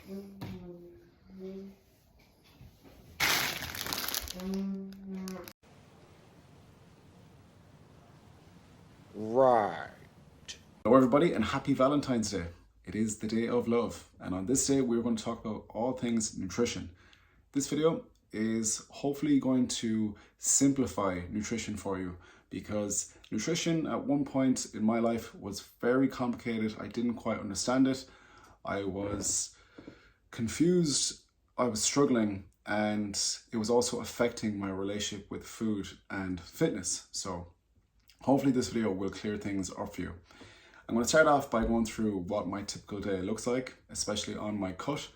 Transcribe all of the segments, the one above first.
Right. Hello everybody and happy Valentine's Day. It is the day of love, and on this day we're going to talk about all things nutrition. This video is hopefully going to simplify nutrition for you, because nutrition at one point in my life was very complicated. I didn't quite understand it. I was confused, I was struggling, and it was also affecting my relationship with food and fitness. So hopefully this video will clear things up for you. I'm going to start off by going through what my typical day looks like, especially on my cut,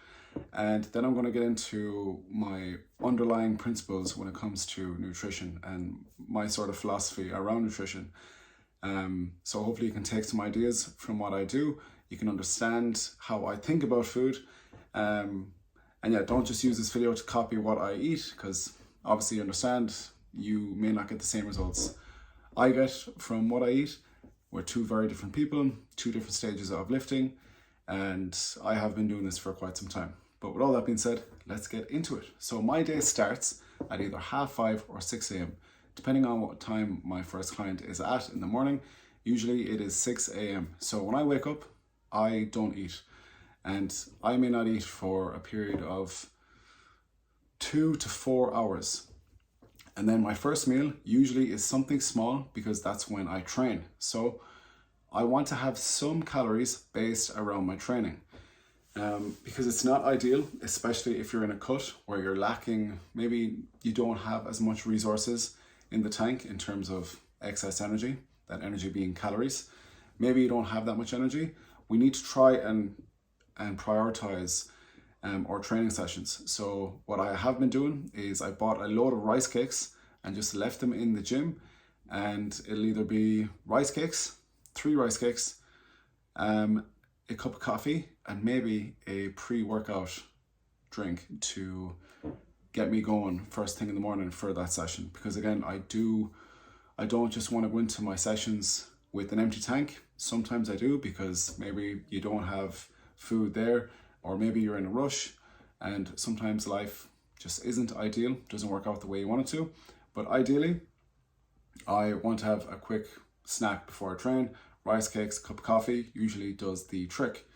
and then I'm going to get into my underlying principles when it comes to nutrition and my sort of philosophy around nutrition. So hopefully you can take some ideas from what I do. You can understand how I think about food. And yeah, don't just use this video to copy what I eat, because obviously you understand you may not get the same results I get from what I eat. We're two very different people, two different stages of lifting, and I have been doing this for quite some time. But with all that being said, let's get into it. So my day starts at either 5:30 or 6 a.m. depending on what time my first client is at in the morning. Usually it is 6 a.m. So when I wake up, I don't eat. And I may not eat for a period of 2 to 4 hours. And then my first meal usually is something small, because that's when I train. So I want to have some calories based around my training. Because it's not ideal, especially if you're in a cut where you're lacking, maybe you don't have as much resources in the tank in terms of excess energy, that energy being calories. Maybe you don't have that much energy. We need to try and prioritize our training sessions. So what I have been doing is I bought a load of rice cakes and just left them in the gym, and it'll either be rice cakes, 3 rice cakes, a cup of coffee, and maybe a pre-workout drink to get me going first thing in the morning for that session. Because again, I don't just want to go into my sessions with an empty tank. Sometimes I do, because maybe you don't have food there, or maybe you're in a rush, and sometimes life just isn't ideal, doesn't work out the way you want it to. But ideally, I want to have a quick snack before I train. Rice cakes, cup of coffee usually does the trick.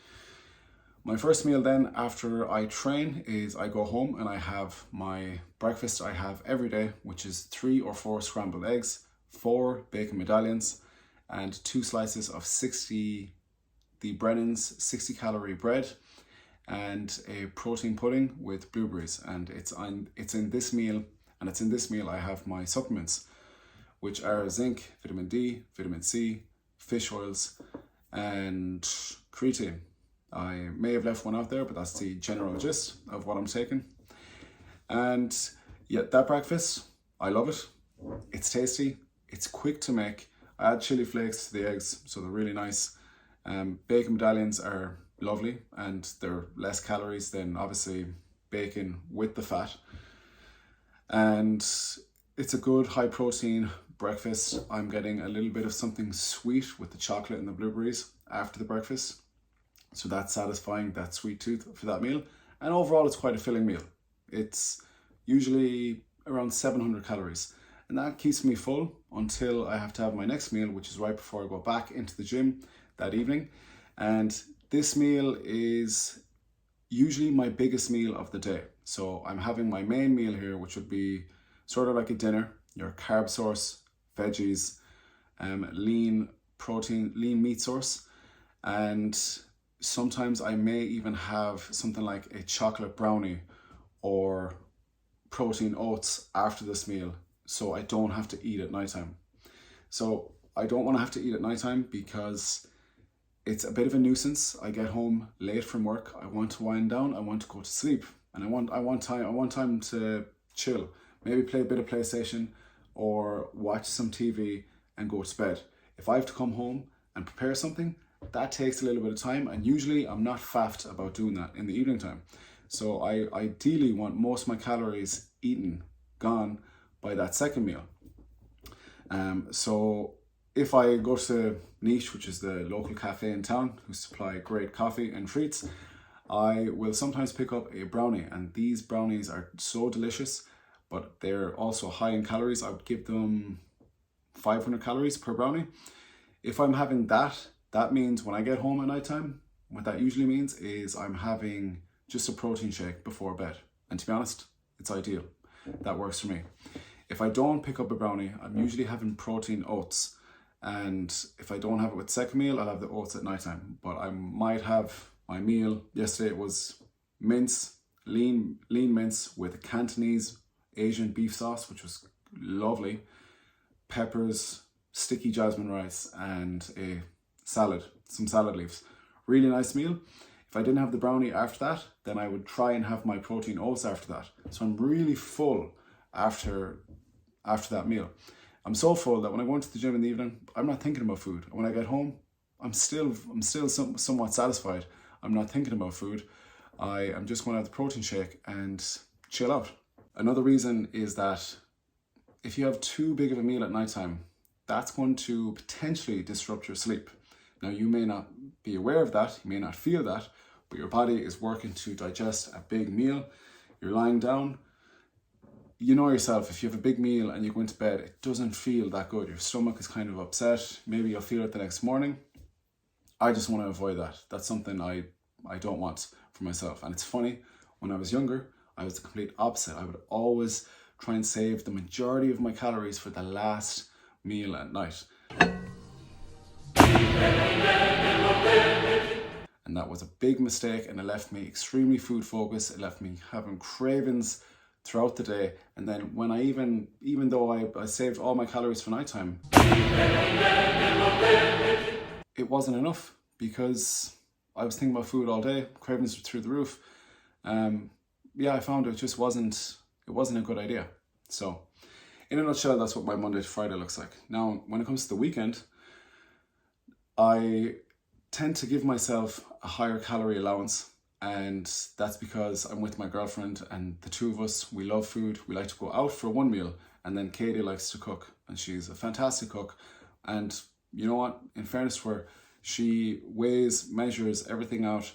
My first meal then after I train is I go home and I have my breakfast I have every day, which is 3 or 4 scrambled eggs, 4 bacon medallions, and 2 slices of the Brennan's 60 calorie bread, and a protein pudding with blueberries. And it's in this meal I have my supplements, which are zinc, vitamin D, vitamin C, fish oils, and creatine. I may have left one out there, but that's the general gist of what I'm taking. And yeah, that breakfast, I love it. It's tasty, it's quick to make. I add chili flakes to the eggs, so they're really nice. Bacon medallions are lovely, and they're less calories than obviously bacon with the fat. And it's a good high protein breakfast. I'm getting a little bit of something sweet with the chocolate and the blueberries after the breakfast. So that's satisfying that sweet tooth for that meal. And overall, it's quite a filling meal. It's usually around 700 calories. And that keeps me full until I have to have my next meal, which is right before I go back into the gym that evening. And this meal is usually my biggest meal of the day. So I'm having my main meal here, which would be sort of like a dinner, your carb source, veggies, lean protein, lean meat source. And sometimes I may even have something like a chocolate brownie or protein oats after this meal, so I don't have to eat at nighttime. So I don't want to have to eat at nighttime because it's a bit of a nuisance. I get home late from work, I want to wind down, I want to go to sleep, and I want time to chill, maybe play a bit of PlayStation or watch some TV and go to bed. If I have to come home and prepare something, that takes a little bit of time, and usually I'm not faffed about doing that in the evening time. So I ideally want most of my calories eaten, gone by that second meal. So if I go to Niche, which is the local cafe in town who supply great coffee and treats, I will sometimes pick up a brownie, and these brownies are so delicious, but they're also high in calories. I would give them 500 calories per brownie. If I'm having that, that means when I get home at nighttime, what that usually means is I'm having just a protein shake before bed. And to be honest, it's ideal. That works for me. If I don't pick up a brownie, I'm usually having protein oats. And if I don't have it with second meal, I'll have the oats at nighttime. But I might have my meal. Yesterday it was mince, lean mince with Cantonese Asian beef sauce, which was lovely, peppers, sticky jasmine rice, and a salad, some salad leaves. Really nice meal. If I didn't have the brownie after that, then I would try and have my protein oats after that. So I'm really full after that meal. I'm so full that when I go into the gym in the evening, I'm not thinking about food. When I get home, I'm still somewhat satisfied. I'm not thinking about food. I am just going to have the protein shake and chill out. Another reason is that if you have too big of a meal at nighttime, that's going to potentially disrupt your sleep. Now, you may not be aware of that, you may not feel that, but your body is working to digest a big meal. You're lying down. You know yourself, if you have a big meal and you go into bed, it doesn't feel that good. Your stomach is kind of upset. Maybe you'll feel it the next morning. I just want to avoid that. That's something I don't want for myself. And it's funny, when I was younger, I was the complete opposite. I would always try and save the majority of my calories for the last meal at night. And that was a big mistake, and it left me extremely food focused. It left me having cravings throughout the day. And then when I even though I saved all my calories for nighttime, it wasn't enough because I was thinking about food all day. Cravings were through the roof. I found it just wasn't a good idea. So in a nutshell, that's what my Monday to Friday looks like. Now, when it comes to the weekend, I tend to give myself a higher calorie allowance, and that's because I'm with my girlfriend, and the two of us, we love food. We like to go out for one meal, and then Katie likes to cook, and she's a fantastic cook. And you know what? In fairness to her, she measures everything out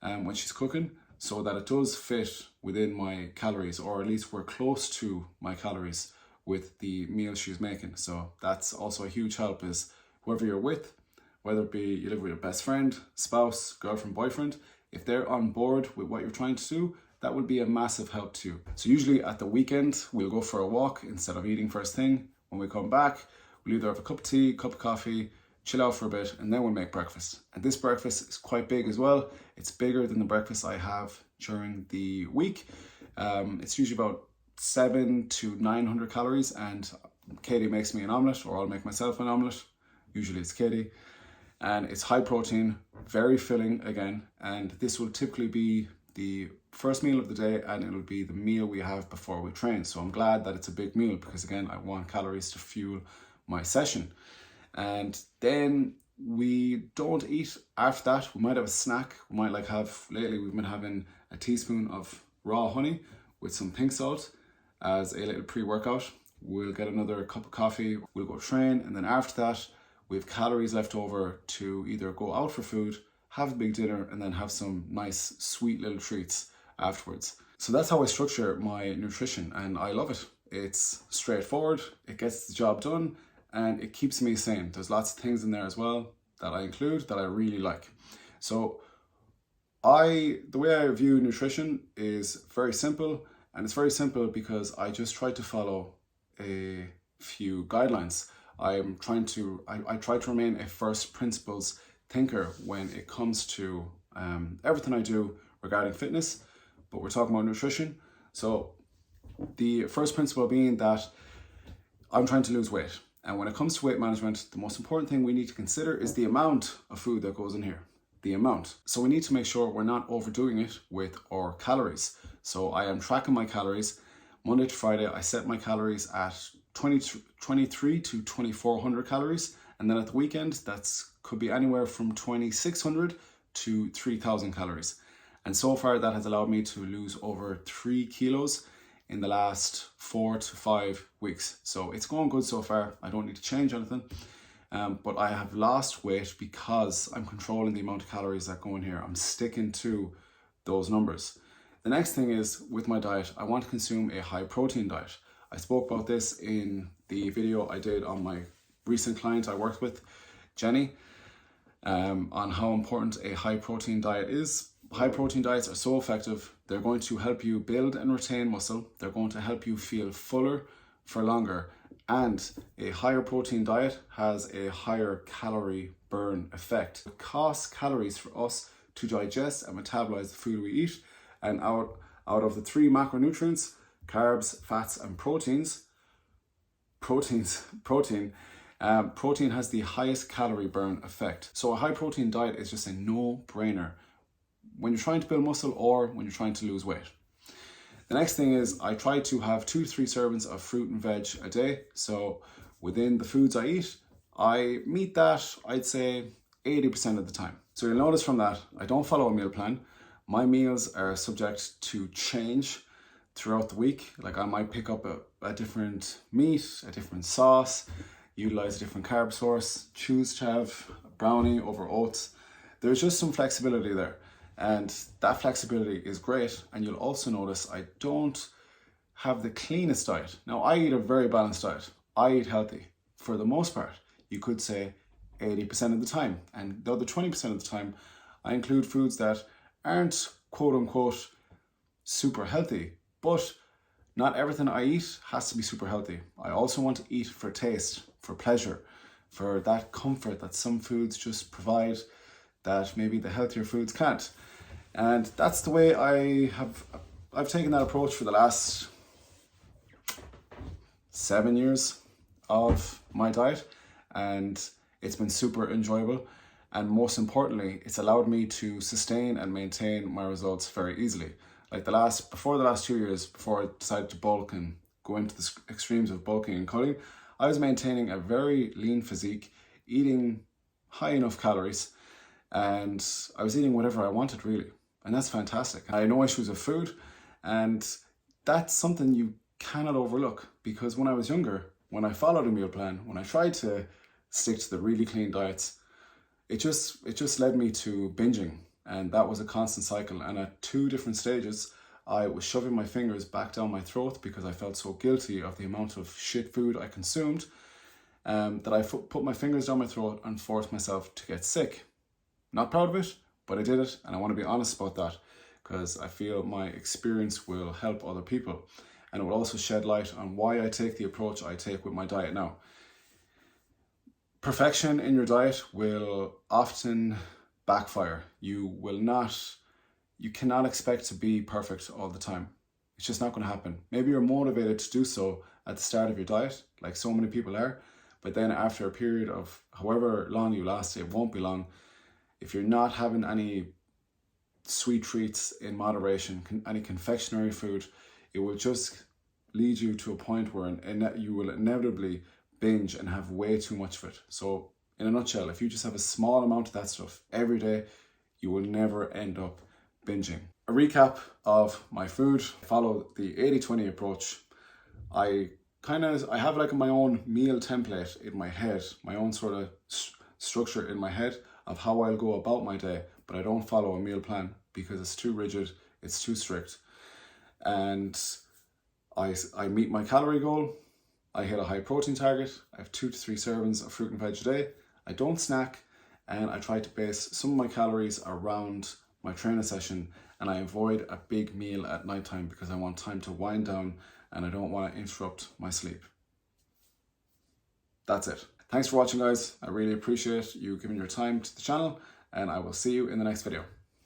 when she's cooking, so that it does fit within my calories, or at least we're close to my calories with the meal she's making. So that's also a huge help, is whoever you're with, whether it be you live with your best friend, spouse, girlfriend, boyfriend, if they're on board with what you're trying to do, that would be a massive help too. So usually at the weekend, we'll go for a walk instead of eating first thing. When we come back, we'll either have a cup of tea, cup of coffee, chill out for a bit, and then we'll make breakfast. And this breakfast is quite big as well. It's bigger than the breakfast I have during the week. It's usually about 700 to 900 calories, and Katie makes me an omelette, or I'll make myself an omelette. Usually it's Katie. And it's high protein, very filling again, and this will typically be the first meal of the day, and it'll be the meal we have before we train. So I'm glad that it's a big meal, because again, I want calories to fuel my session. And then we don't eat after that. We might have a snack. We might lately we've been having a teaspoon of raw honey with some pink salt as a little pre-workout. We'll get another cup of coffee, we'll go train, and then after that, we have calories left over to either go out for food, have a big dinner, and then have some nice sweet little treats afterwards. So that's how I structure my nutrition, and I love it. It's straightforward, it gets the job done, and it keeps me sane. There's lots of things in there as well that I include that I really like. So the way I view nutrition is very simple, and it's very simple because I just try to follow a few guidelines. I try to remain a first principles thinker when it comes to everything I do regarding fitness, but we're talking about nutrition. So the first principle being that I'm trying to lose weight. And when it comes to weight management, the most important thing we need to consider is the amount of food that goes in here. The amount. So we need to make sure we're not overdoing it with our calories. So I am tracking my calories. Monday to Friday, I set my calories at 23 to 2400 calories, and then at the weekend could be anywhere from 2600 to 3000 calories. And so far that has allowed me to lose over 3 kilos in the last 4 to 5 weeks. So it's going good so far. I don't need to change anything, but I have lost weight because I'm controlling the amount of calories that go in here. I'm sticking to those numbers. The next thing is, with my diet, I want to consume a high protein diet. I spoke about this in the video I did on my recent client I worked with, Jenny, on how important a high protein diet is. High protein diets are so effective. They're going to help you build and retain muscle. They're going to help you feel fuller for longer. And a higher protein diet has a higher calorie burn effect. It costs calories for us to digest and metabolize the food we eat. And out of the 3 macronutrients, carbs, fats, and protein has the highest calorie burn effect. So a high protein diet is just a no-brainer when you're trying to build muscle or when you're trying to lose weight. The next thing is, I try to have 2 to 3 servings of fruit and veg a day. So within the foods I eat, I meet that, I'd say, 80% of the time. So you'll notice from that, I don't follow a meal plan. My meals are subject to change throughout the week. Like, I might pick up a different meat, a different sauce, utilize a different carb source, choose to have a brownie over oats. There's just some flexibility there. And that flexibility is great. And you'll also notice I don't have the cleanest diet. Now, I eat a very balanced diet. I eat healthy for the most part. You could say 80% of the time. And the other 20% of the time, I include foods that aren't quote unquote super healthy. But not everything I eat has to be super healthy. I also want to eat for taste, for pleasure, for that comfort that some foods just provide that maybe the healthier foods can't. And that's the way I've taken that approach for the last 7 years of my diet, and it's been super enjoyable. And most importantly, it's allowed me to sustain and maintain my results very easily. Like before the last 2 years, before I decided to bulk and go into the extremes of bulking and cutting, I was maintaining a very lean physique, eating high enough calories, and I was eating whatever I wanted, really. And that's fantastic. I had no issues with food, and that's something you cannot overlook, because when I was younger, when I followed a meal plan, when I tried to stick to the really clean diets, it just led me to binging. And that was a constant cycle. And at 2 different stages, I was shoving my fingers back down my throat because I felt so guilty of the amount of shit food I consumed, that I put my fingers down my throat and forced myself to get sick. Not proud of it, but I did it. And I want to be honest about that, because I feel my experience will help other people. And it will also shed light on why I take the approach I take with my diet now. Perfection in your diet will often backfire. You cannot expect to be perfect all the time. It's just not going to happen. Maybe you're motivated to do so at the start of your diet, like so many people are, but then after a period of however long you last, it won't be long. If you're not having any sweet treats in moderation, any confectionery food, it will just lead you to a point where you will inevitably binge and have way too much of it. So in a nutshell, if you just have a small amount of that stuff every day, you will never end up binging. A recap of my food: follow the 80-20 approach. I have like my own meal template in my head, my own sort of structure in my head of how I'll go about my day, but I don't follow a meal plan because it's too rigid, it's too strict. And I meet my calorie goal. I hit a high protein target. I have 2 to 3 servings of fruit and veg a day. I don't snack, and I try to base some of my calories around my training session, and I avoid a big meal at nighttime because I want time to wind down and I don't want to interrupt my sleep. That's it. Thanks for watching, guys. I really appreciate you giving your time to the channel, and I will see you in the next video.